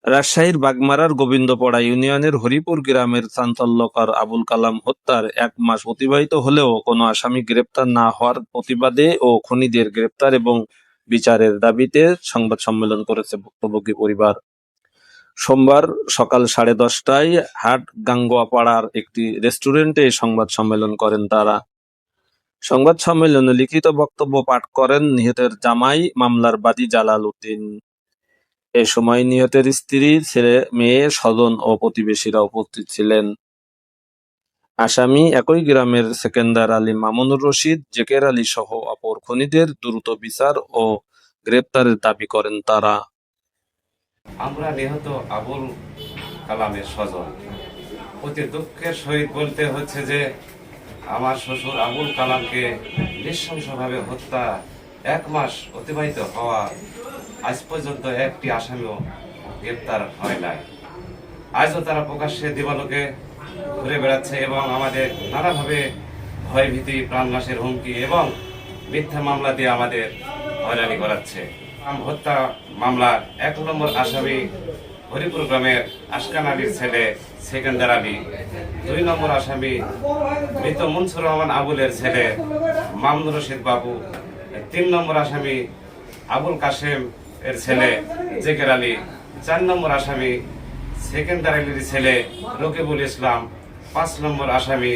রাজশাহীর বাগমারার গোবিন্দপাড়া ইউনিয়নের হরিপুর গ্রামের চাঞ্চল্যকর আবুল কালাম হত্যার ১ মাস অতিবাহিত হলেও কোনো আসামি গ্রেপ্তার না হওয়ার প্রতিবাদে ও খুনিদের গ্রেপ্তার এবং বিচারের দাবিতে সংবাদ সম্মেলন করেছে ভুক্তভোগী পরিবার। সোমবার সকাল 10:30টায় হাটগাঙ্গুয়াপাড়ার একটি রেস্টুরেন্টে এই সংবাদ সম্মেলন করেন তারা। সংবাদ সম্মেলনে লিখিত বক্তব্য পাঠ করেন নিহতের জামাই মামলার বাদী জালাল উদ্দিন। এ সময় নিহতের স্ত্রী, ছেলে, মেয়ে, স্বজন ও প্রতিবেশীরা উপস্থিত ছিলেন। আসামি একই গ্রামের সেকেন্দার আলী, মামুনুর রশিদ, জেকের আলী সহ অপর খুনিদের দ্রুত বিচার ও গ্রেপ্তারের দাবি করেন তারা। আমরা নিহত আবুল কালামের স্বজন। অতি দুঃখের সহিত বলতে হচ্ছে যে আমার শ্বশুর আবুল কালামকে নৃশংসভাবে হত্যা ১ মাস অতিবাহিত হওয়া আজ পর্যন্ত একটি আসামিও গ্রেপ্তার হয় নাই। আজও তারা প্রকাশ্যে দিবালোকে ঘুরে বেড়াচ্ছে এবং আমাদের নানাভাবে ভয়ভীতি, প্রাণনাশের হুমকি এবং মিথ্যা মামলা দিয়ে আমাদের হয়রানি করাচ্ছে। হত্যা মামলার ১ নম্বর আসামি হরিপুর গ্রামের আশকান আলীর ছেলে সেকেন্দার আলী, ২ নম্বর আসামি মৃত মনসুর রহমান আবুলের ছেলে মামুনুর রশিদ বাবু, ৩ নম্বর আসামি আবুল কাশেম এর ছেলে জেকের আলী, ৪ নম্বর আসামি সেকেন্দার আলীর ছেলে রকিবুল ইসলাম, ৫ নম্বর আসামি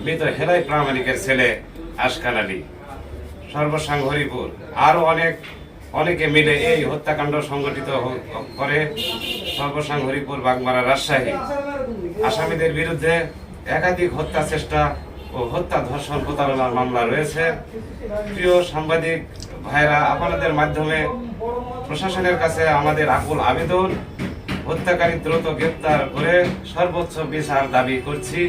মৃত হেলাই প্রামাণিকের ছেলে আশকান আলী। সর্বসাং হরিপুর আরো অনেকে মিলে এই হত্যাকাণ্ড সংগঠিত করে সর্বসাং হরিপুর, বাগমারা, রাজশাহী। আসামিদের বিরুদ্ধে একাধিক হত্যা চেষ্টা ও হত্যা, ধর্ষণ, প্রতারণার মামলা রয়েছে। প্রিয় সাংবাদিক ভাইরা, আপনাদের মাধ্যমে প্রশাসনের কাছে আমাদের আকুল আবেদন, হত্যাকারী দ্রুত গ্রেপ্তার করে সর্বোচ্চ বিচার দাবি করছি।